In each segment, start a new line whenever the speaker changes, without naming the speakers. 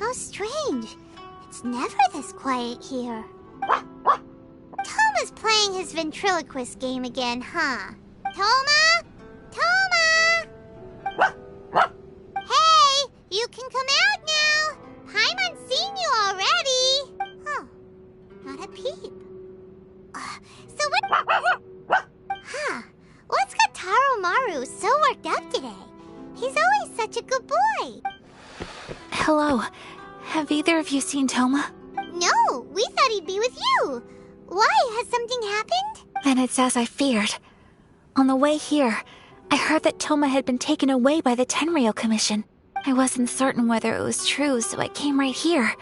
How strange. It's never this quiet here. Toma's playing his ventriloquist game again, huh? Toma? Toma! Hey, you can come out now. Paimon's seen you already. Oh, not a peep. So what? Huh, what's got Taro Maru so worked up today? He's always such a good boy.
Hello. Have either of you seen Toma?
No, we thought he'd be with you. Why? Has something happened?
Then it's as I feared. On the way here, I heard that Toma had been taken away by the Tenryou Commission. I wasn't certain whether it was true, so I came right here.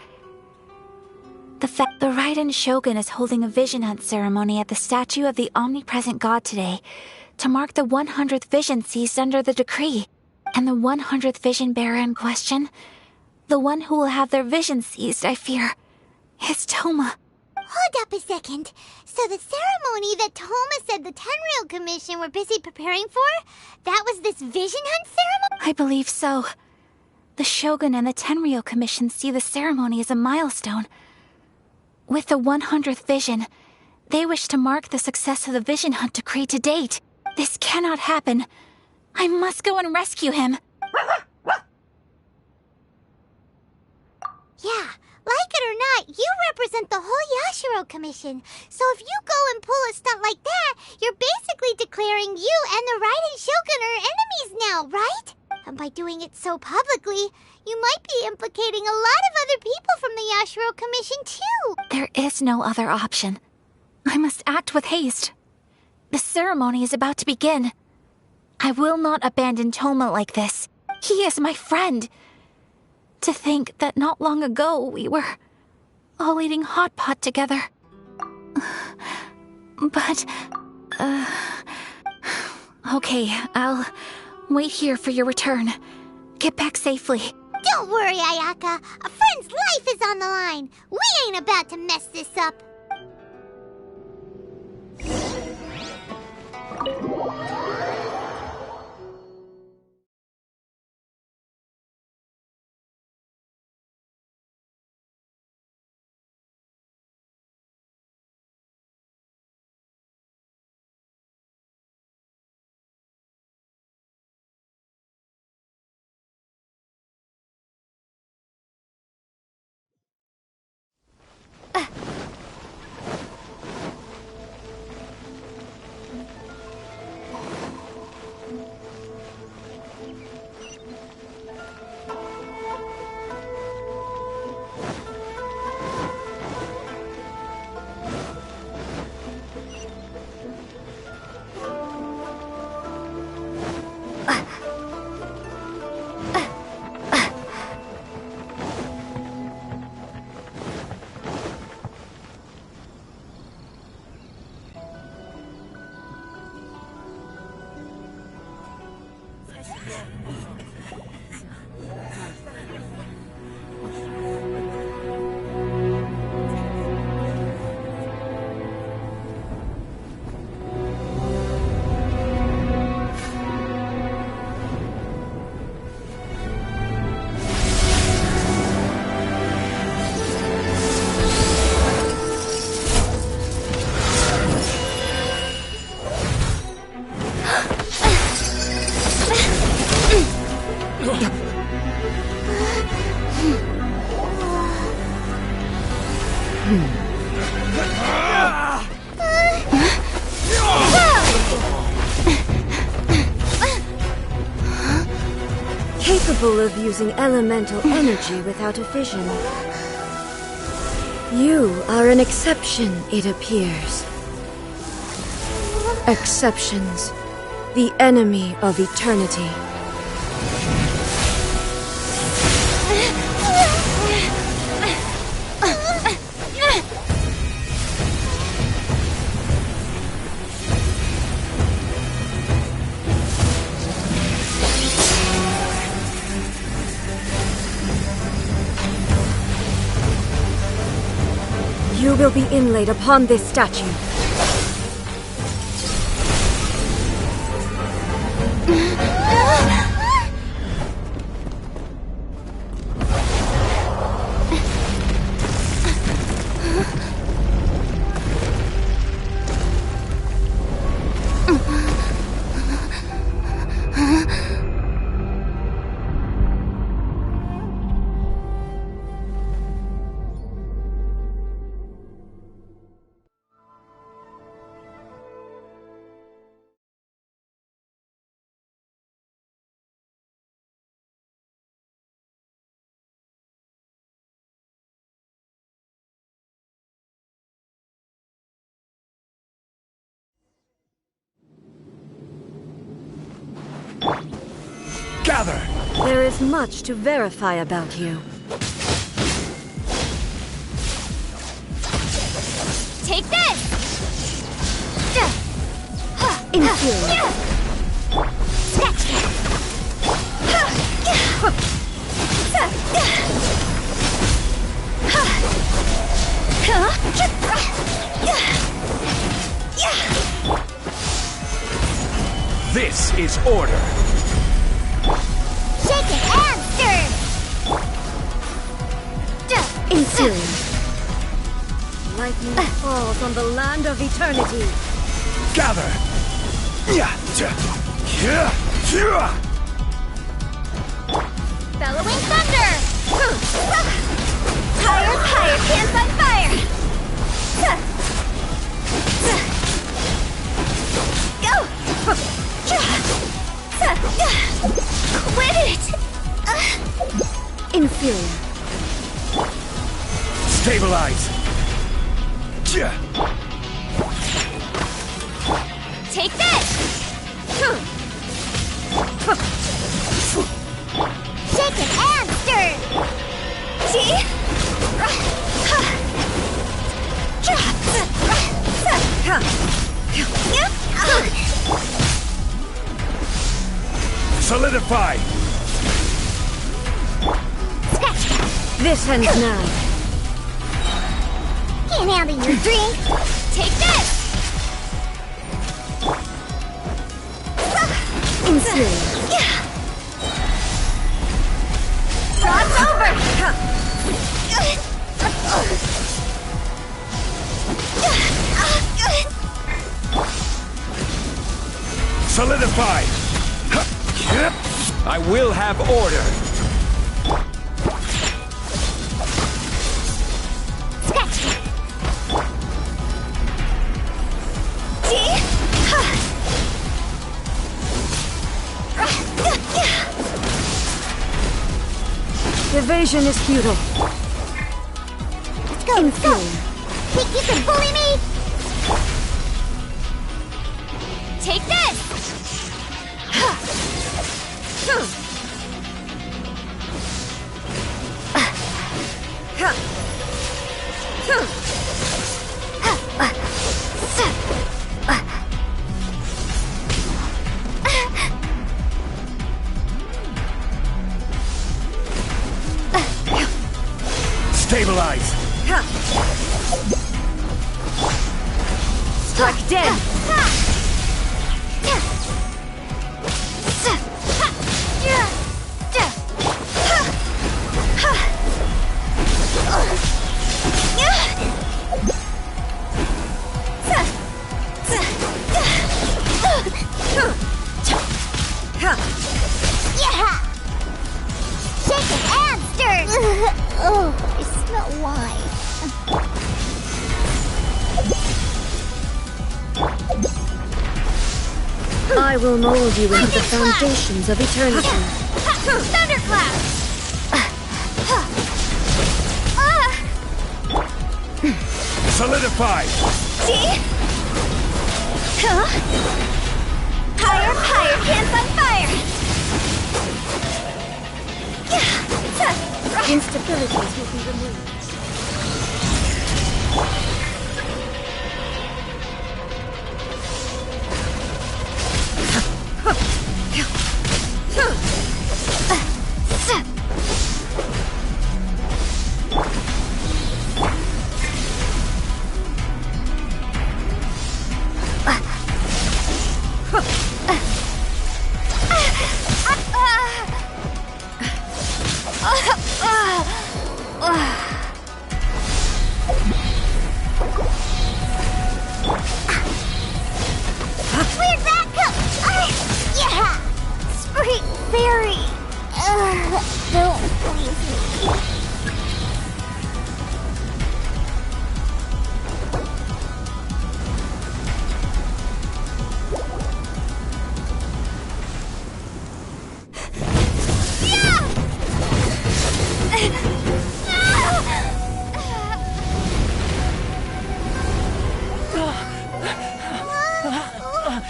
The Raiden Shogun is holding a vision hunt ceremony at the statue of the omnipresent god today to mark the 100th vision seized under the decree. And the 100th vision bearer in question, the one who will have their vision seized, I fear, is Toma.
Hold up a second. So the ceremony that Toma said the Tenryou Commission were busy preparing for, that was this vision hunt ceremony?
I believe so. The Shogun and the Tenryou Commission see the ceremony as a milestone. With the 100th vision, they wish to mark the success of the vision hunt decree to date. This cannot happen. I must go and rescue him.
Yeah, like it or not, you represent the whole Yashiro Commission. So if you go and pull a stunt like that, you're basically declaring you and the Raiden Shogun are enemies now, right? And by doing it so publicly, you might be implicating a lot of other people from the Yashiro Commission too.
There is no other option. I must act with haste. The ceremony is about to begin. I will not abandon Toma like this. He is my friend. To think that not long ago we were all eating hot pot together. But, okay, I'll wait here for your return. Get back safely.
Don't worry, Ayaka. A friend's life is on the line. We ain't about to mess this up.
Capable of using elemental energy without a vision. You are an exception, it appears. Exceptions, the enemy of eternity. You will be inlaid upon this statue.
Gather!
There is much to verify about you.
Take this!
Inferior.
This is order.
Shake it and stir!
Inferior. Lightning falls on the land of eternity.
Gather!
Bellowing thunder! Higher, higher, pants on fire! Go! Quit it!
Inferior.
Stabilize!
Take this!
Shake it and stir!
See?
Solidify!
This ends now.
Can't handle your drink!
Take this!
Inferior.
Frost over!
Solidify! I will have order!
See?
Evasion is futile.
Let's go, let's go! Think you can bully me?
Take this!
Stabilize!
Strike dead.
Yeah! Shake it and stir! Oh, I smell wine.
I will mold you into the foundations of eternity.
Thunderclap!
Solidify!
See? Huh? Higher, higher, pants on fire!
Instabilities will be removed.
Where'd that come? Yeah! Spring Fairy! Don't please me.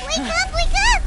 Wake up! Wake up!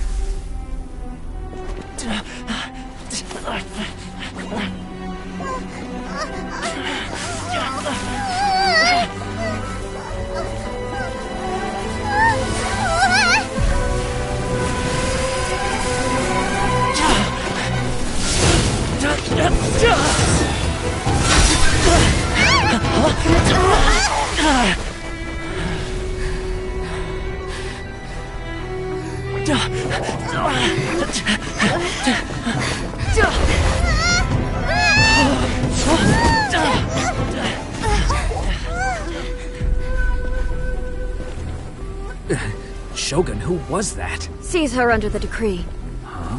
Shogun, who was that?
Seize her under the decree. Huh?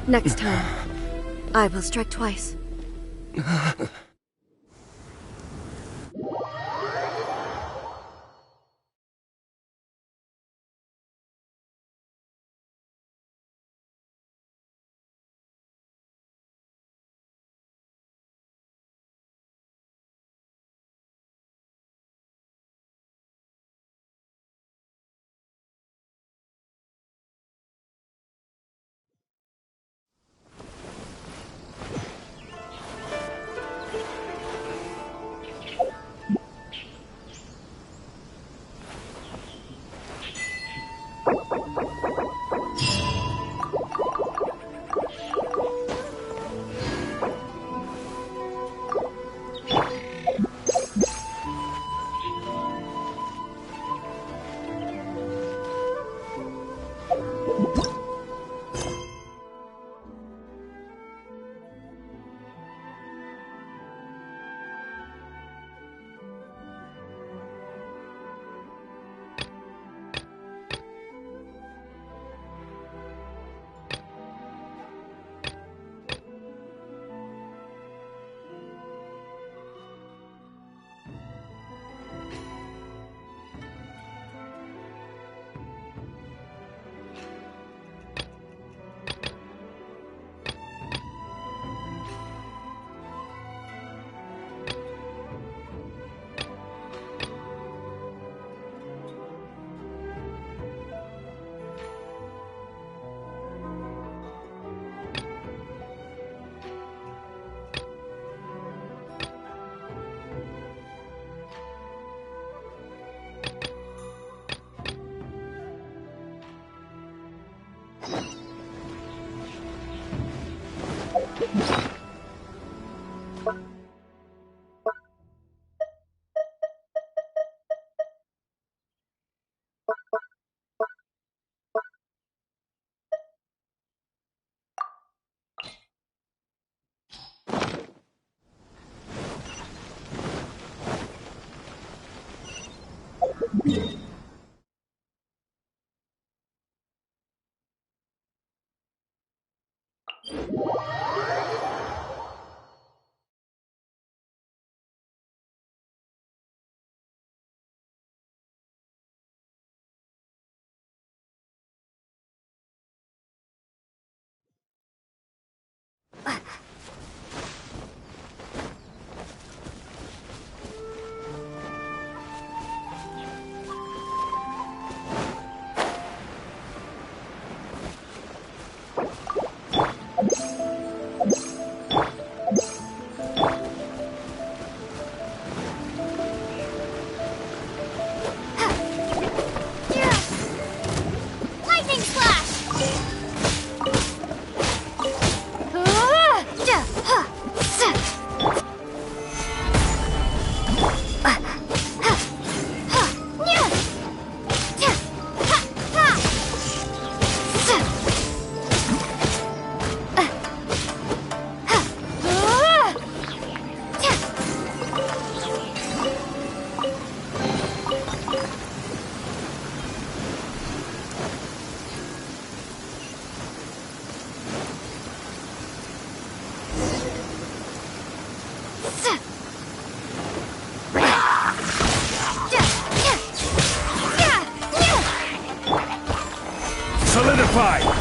Next time, I will strike twice.
Solidified!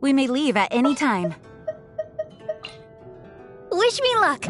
We may leave at any time. Wish me luck!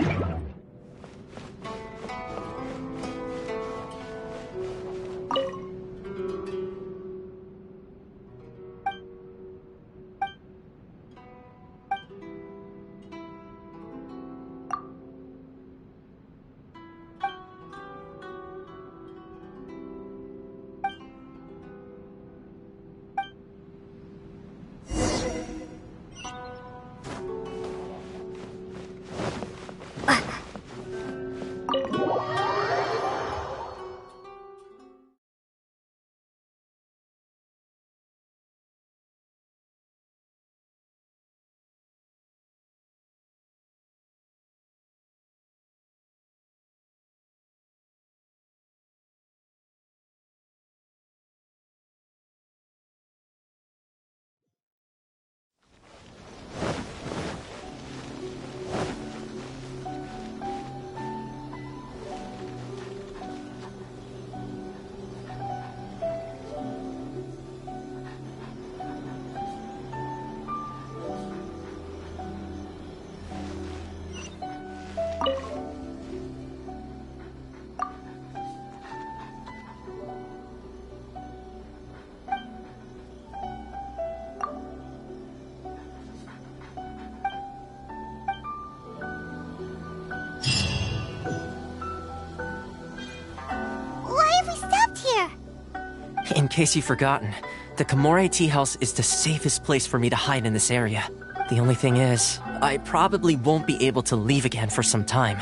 In case you've forgotten, the Komore Tea House is the safest place for me to hide in this area. The only thing is, I probably won't be able to leave again for some time.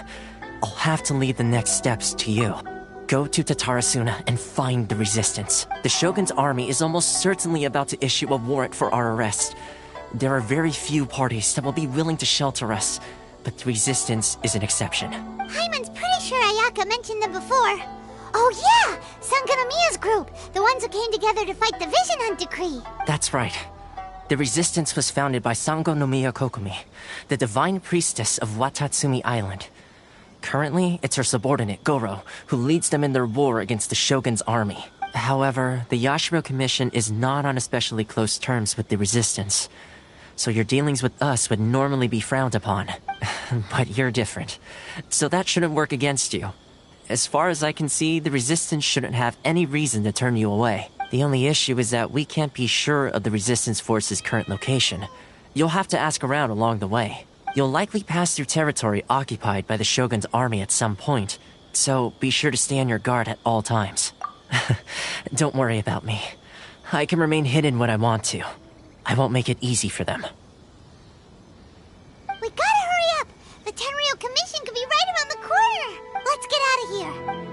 I'll have to leave the next steps to you. Go to Tatarasuna and find the resistance. The Shogun's army is almost certainly about to issue a warrant for our arrest. There are very few parties that will be willing to shelter us, but the resistance is an exception.
Hyman's pretty sure Ayaka mentioned them before. Oh yeah! Sangonomiya's group! The ones who came together to fight the Vision Hunt decree!
That's right. The resistance was founded by Sangonomiya Kokumi, the divine priestess of Watatsumi Island. Currently, it's her subordinate, Goro, who leads them in their war against the Shogun's army. However, the Yashiro Commission is not on especially close terms with the resistance, so your dealings with us would normally be frowned upon. But you're different, so that shouldn't work against you. As far as I can see, the resistance shouldn't have any reason to turn you away. The only issue is that we can't be sure of the resistance force's current location. You'll have to ask around along the way. You'll likely pass through territory occupied by the Shogun's army at some point, so be sure to stay on your guard at all times. Don't worry about me. I can remain hidden when I want to. I won't make it easy for them.
We gotta hurry up! The Tenryou Commission could be right around the corner! Let's get out of here!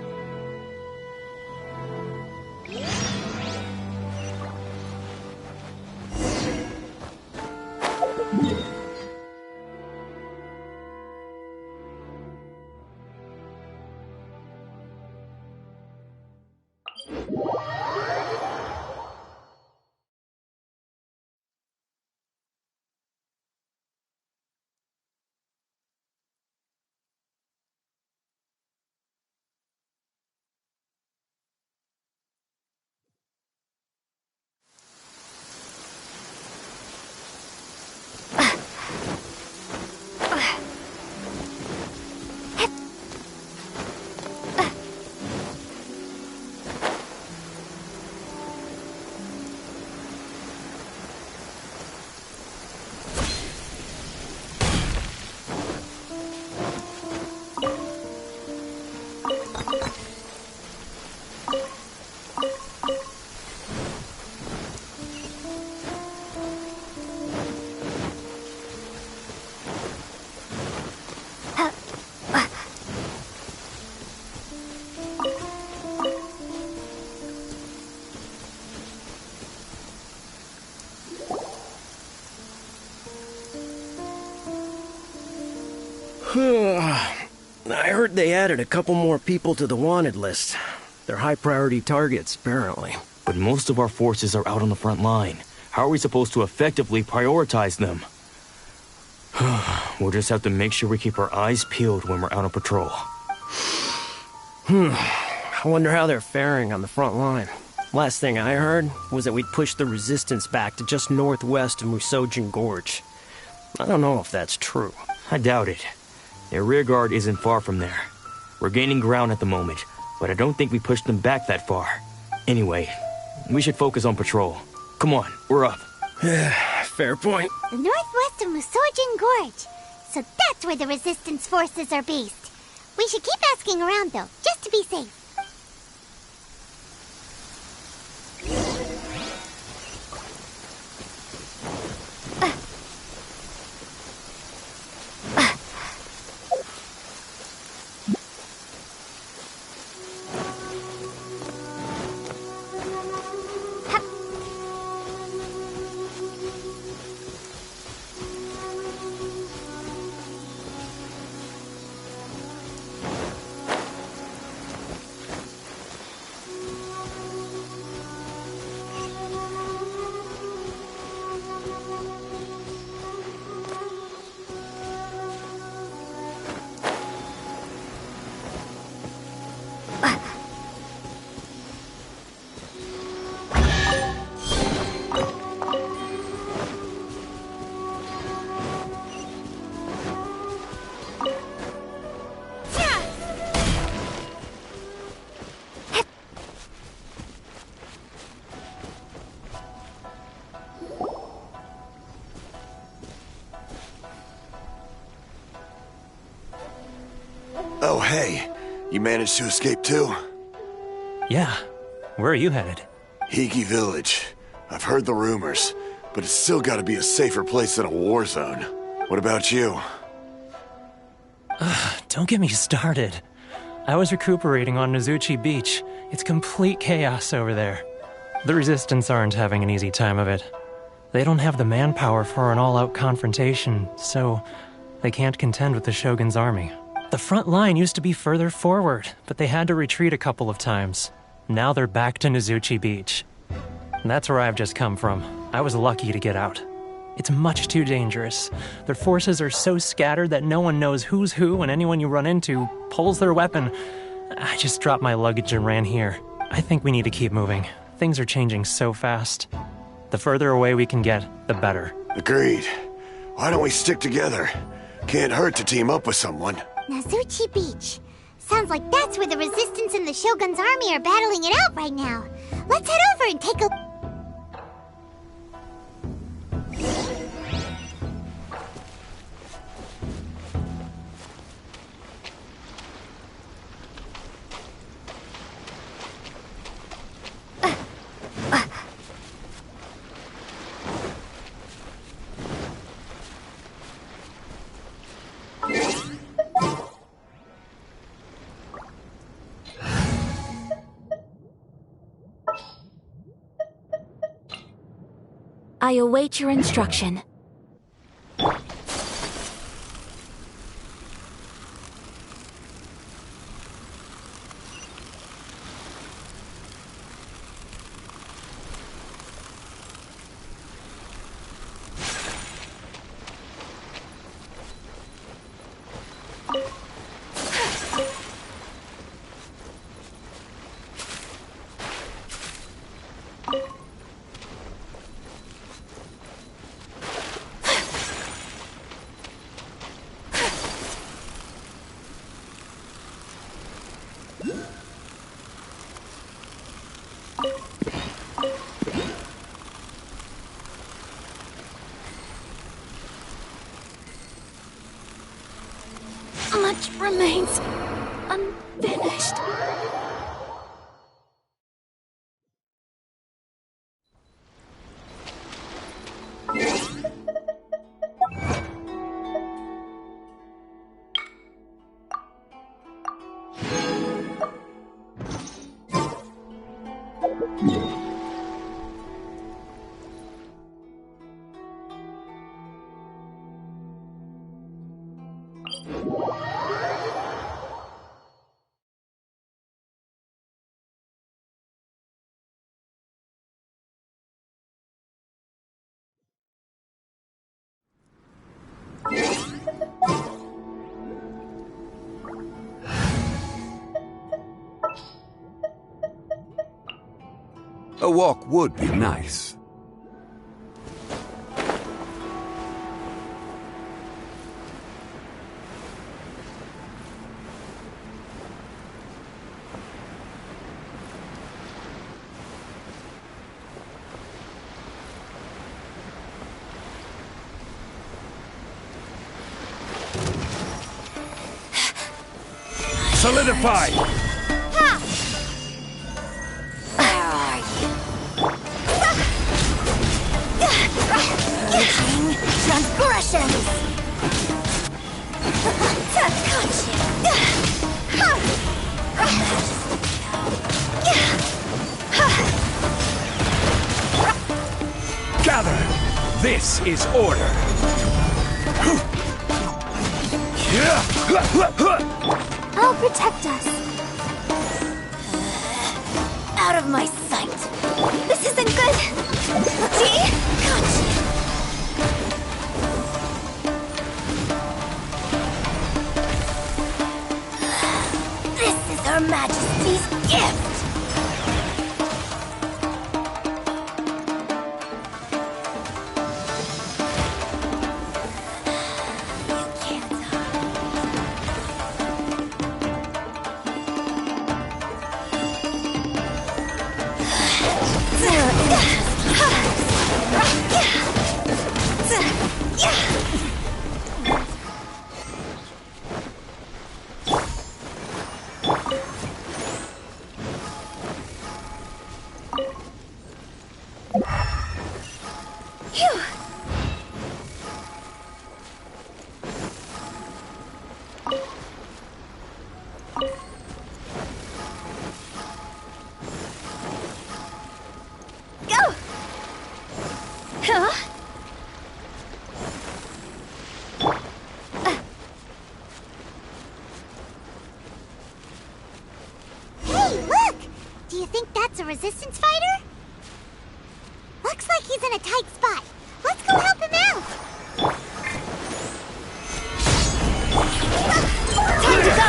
I heard they added a couple more people to the wanted list. They're high-priority targets, apparently.
But most of our forces are out on the front line. How are we supposed to effectively prioritize them? We'll just have to make sure we keep our eyes peeled when we're out on patrol.
I wonder how they're faring on the front line. Last thing I heard was that we'd pushed the resistance back to just northwest of Musojin Gorge. I don't know if that's true.
I doubt it. Their rear guard isn't far from there. We're gaining ground at the moment, but I don't think we pushed them back that far. Anyway, we should focus on patrol. Come on, we're up.
Fair point.
The northwest of Musojin Gorge. So that's where the resistance forces are based. We should keep asking around, though, just to be safe.
Oh, hey. You managed to escape too?
Yeah. Where are you headed?
Hiki Village. I've heard the rumors, but it's still gotta be a safer place than a war zone. What about you?
Don't get me started. I was recuperating on Nozuchi Beach. It's complete chaos over there. The Resistance aren't having an easy time of it. They don't have the manpower for an all-out confrontation, so they can't contend with the Shogun's army. The front line used to be further forward, but they had to retreat a couple of times. Now they're back to Nozuchi Beach. That's where I've just come from. I was lucky to get out. It's much too dangerous. Their forces are so scattered that no one knows who's who, and anyone you run into pulls their weapon. I just dropped my luggage and ran here. I think we need to keep moving. Things are changing so fast. The further away we can get, the better.
Agreed. Why don't we stick together? Can't hurt to team up with someone.
Nozuchi Beach. Sounds like that's where the Resistance and the Shogun's army are battling it out right now. Let's head over and take a...
I await your instruction. Much remains unfinished.
A walk would be nice.
Solidify!
Transgressions!
Gather! This is order!
I'll protect us. Out of my sight. This isn't good. See? Gotcha. This is Her Majesty's gift. Resistance fighter? Looks like he's in a tight spot. Let's go help him out. Time to go.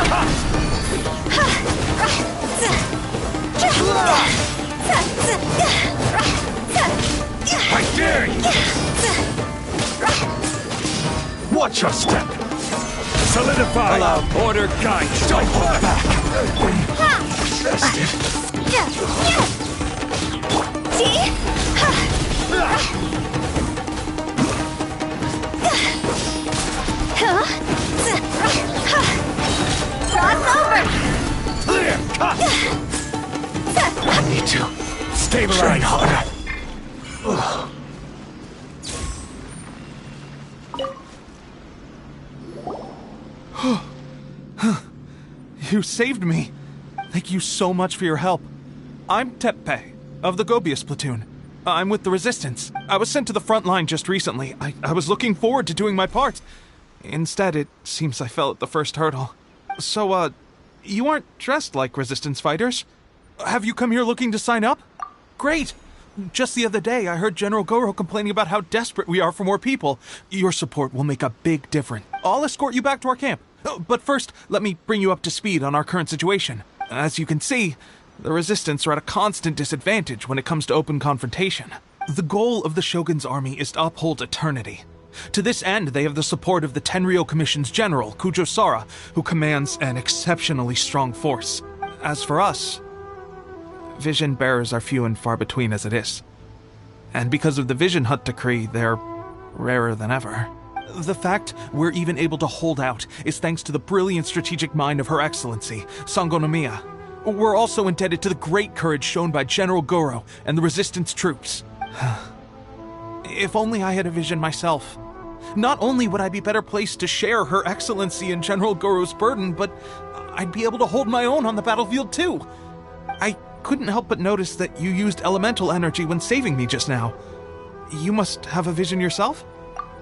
I dare you! Watch your step! Solidify!
Allow
order guide! Don't hold back!
See? Cross over!
Clear! Cut! I need to stabilize. Train harder.
You saved me. Thank you so much for your help. I'm Teppei, of the Gobius platoon. I'm with the Resistance. I was sent to the front line just recently. I was looking forward to doing my part. Instead, it seems I fell at the first hurdle. So, you aren't dressed like Resistance fighters? Have you come here looking to sign up? Great! Just the other day, I heard General Goro complaining about how desperate we are for more people. Your support will make a big difference. I'll escort you back to our camp. But first, let me bring you up to speed on our current situation. As you can see, the Resistance are at a constant disadvantage when it comes to open confrontation. The goal of the Shogun's army is to uphold eternity. To this end, they have the support of the Tenryou Commission's general, Kujo Sara, who commands an exceptionally strong force. As for us, vision bearers are few and far between as it is. And because of the Vision Hut decree, they're rarer than ever. The fact we're even able to hold out is thanks to the brilliant strategic mind of Her Excellency, Sango no Miya. We're also indebted to the great courage shown by General Goro and the Resistance troops. If only I had a vision myself. Not only would I be better placed to share Her Excellency and General Goro's burden, but I'd be able to hold my own on the battlefield too. I couldn't help but notice that you used elemental energy when saving me just now. You must have a vision yourself?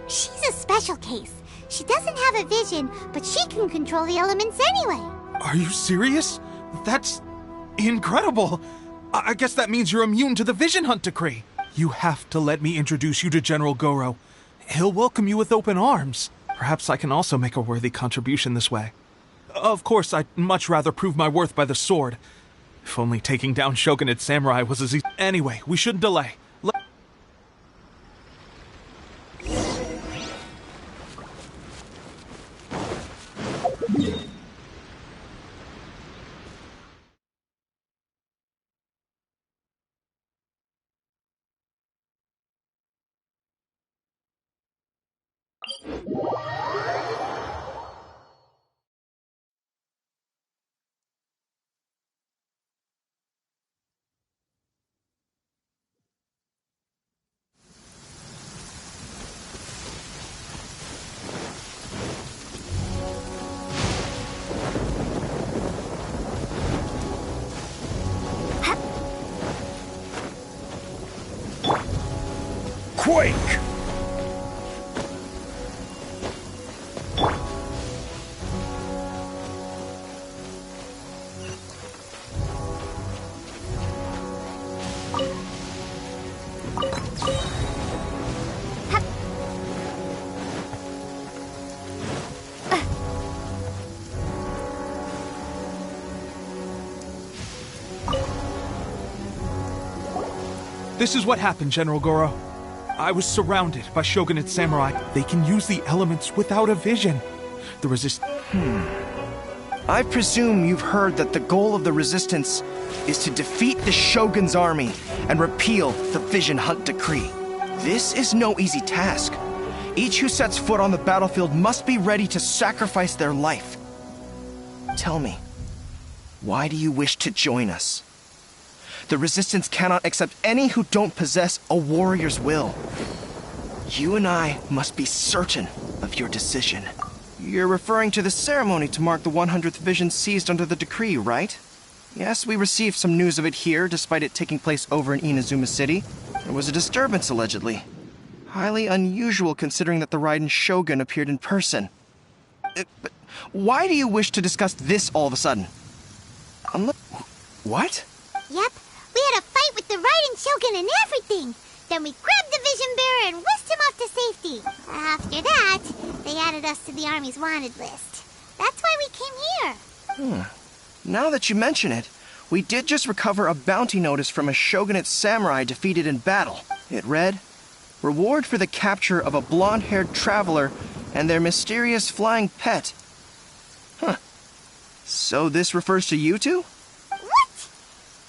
She's a special case. She doesn't have a vision, but she can control the elements anyway.
Are you serious? That's incredible. I guess that means you're immune to the Vision Hunt decree. You have to let me introduce you to General Goro. He'll welcome you with open arms. Perhaps I can also make a worthy contribution this way. Of course, I'd much rather prove my worth by the sword. If only taking down Shogunate samurai was as easy. Anyway, we shouldn't delay.
Quake!
This is what happened, General Goro. I was surrounded by Shogunate samurai. They can use the elements without a vision. The
I presume you've heard that the goal of the Resistance is to defeat the Shogun's army and repeal the Vision Hunt Decree. This is no easy task. Each who sets foot on the battlefield must be ready to sacrifice their life. Tell me, why do you wish to join us? The Resistance cannot accept any who don't possess a warrior's will. You and I must be certain of your decision. You're referring to the ceremony to mark the 100th vision seized under the decree, right? Yes, we received some news of it here, despite it taking place over in Inazuma City. There was a disturbance, allegedly. Highly unusual considering that the Raiden Shogun appeared in person. But why do you wish to discuss this all of a sudden? What?
Yep, we had a fight with the Raiden Shogun and everything. Then we grabbed the Vision Bearer and whisked him off to safety. After that, they added us to the Army's wanted list. That's why we came here.
Now that you mention it, we did just recover a bounty notice from a Shogunate samurai defeated in battle. It read, "Reward for the capture of a blonde-haired traveler and their mysterious flying pet." So this refers to you two?
What?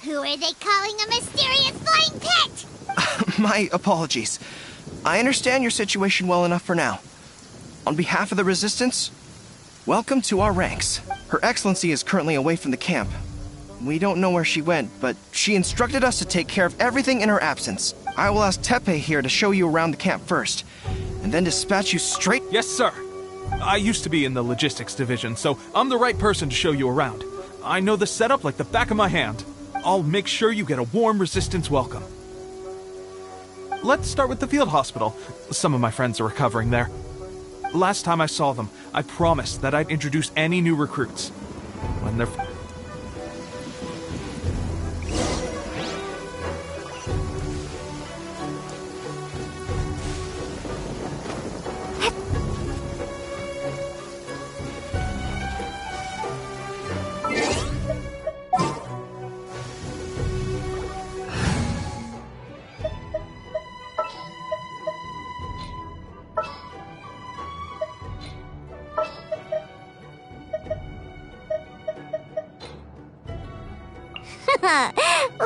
Who are they calling a mysterious flying pet?
My apologies. I understand your situation well enough for now. On behalf of the Resistance, welcome to our ranks. Her Excellency is currently away from the camp. We don't know where she went, but she instructed us to take care of everything in her absence. I will ask Teppei here to show you around the camp first, and then dispatch you straight—
Yes, sir. I used to be in the logistics division, so I'm the right person to show you around. I know the setup like the back of my hand. I'll make sure you get a warm Resistance welcome. Let's start with the field hospital. Some of my friends are recovering there. Last time I saw them, I promised that I'd introduce any new recruits. When they're...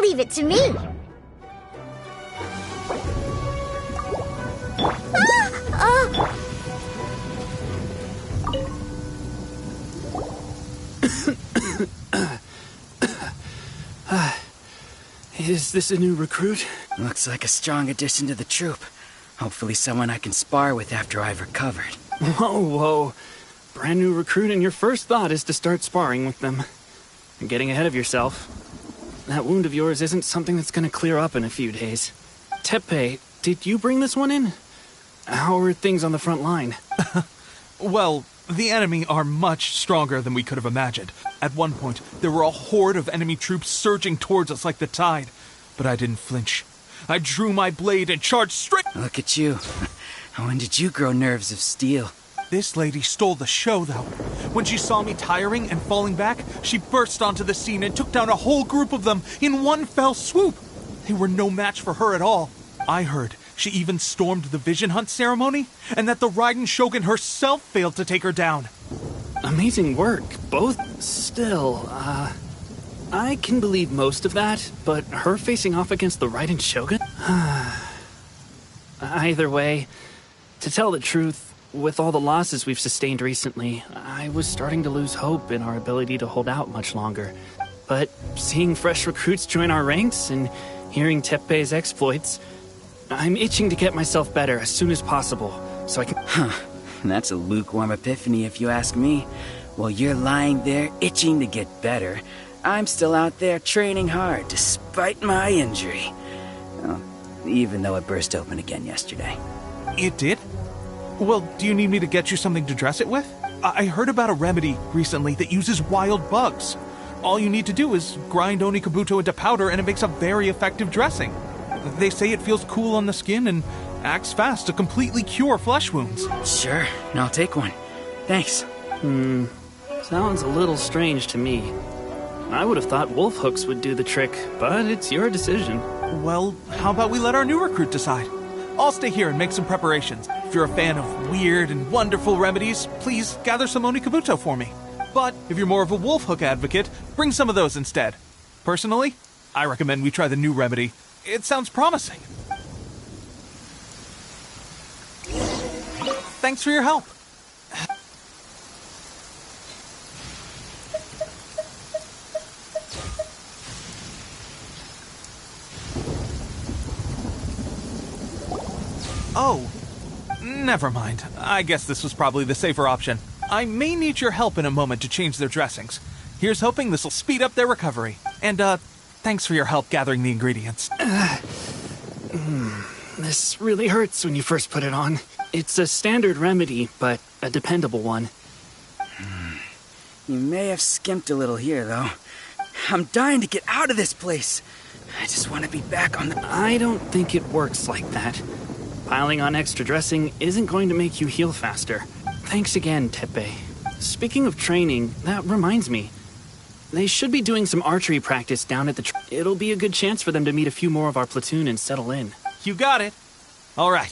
Leave it to me.
Is this a new recruit?
Looks like a strong addition to the troop. Hopefully someone I can spar with after I've recovered.
Whoa. Brand new recruit and your first thought is to start sparring with them. You're getting ahead of yourself. That wound of yours isn't something that's gonna clear up in a few days. Teppei, did you bring this one in? How are things on the front line?
Well, the enemy are much stronger than we could have imagined. At one point, there were a horde of enemy troops surging towards us like the tide. But I didn't flinch. I drew my blade and charged straight—
Look at you. When did you grow nerves of steel?
This lady stole the show, though. When she saw me tiring and falling back, she burst onto the scene and took down a whole group of them in one fell swoop. They were no match for her at all. I heard she even stormed the Vision Hunt ceremony, and that the Raiden Shogun herself failed to take her down.
Amazing work, both. Still, I can believe most of that, but her facing off against the Raiden Shogun? Either way, to tell the truth, with all the losses we've sustained recently, I was starting to lose hope in our ability to hold out much longer. But seeing fresh recruits join our ranks and hearing Teppei's exploits, I'm itching to get myself better as soon as possible, so I can...
Huh. That's a lukewarm epiphany if you ask me. While you're lying there itching to get better, I'm still out there training hard despite my injury. Well, even though it burst open again yesterday.
It did? Well, do you need me to get you something to dress it with? I heard about a remedy recently that uses wild bugs. All you need to do is grind Onikabuto into powder and it makes a very effective dressing. They say it feels cool on the skin and acts fast to completely cure flesh wounds.
Sure, I'll take one. Thanks.
Sounds a little strange to me. I would have thought wolf hooks would do the trick, but it's your decision.
Well, how about we let our new recruit decide? I'll stay here and make some preparations. If you're a fan of weird and wonderful remedies, please gather some Onikabuto for me. But if you're more of a wolf hook advocate, bring some of those instead. Personally, I recommend we try the new remedy. It sounds promising. Thanks for your help. Oh, never mind. I guess this was probably the safer option. I may need your help in a moment to change their dressings. Here's hoping this'll speed up their recovery. And, thanks for your help gathering the ingredients.
This really hurts when you first put it on. It's a standard remedy, but a dependable one.
You may have skimped a little here, though. I'm dying to get out of this place. I just want to be back on the...
I don't think it works like that. Piling on extra dressing isn't going to make you heal faster. Thanks again, Teppei. Speaking of training, that reminds me. They should be doing some archery practice down at the... It'll be a good chance for them to meet a few more of our platoon and settle in.
You got it. All right,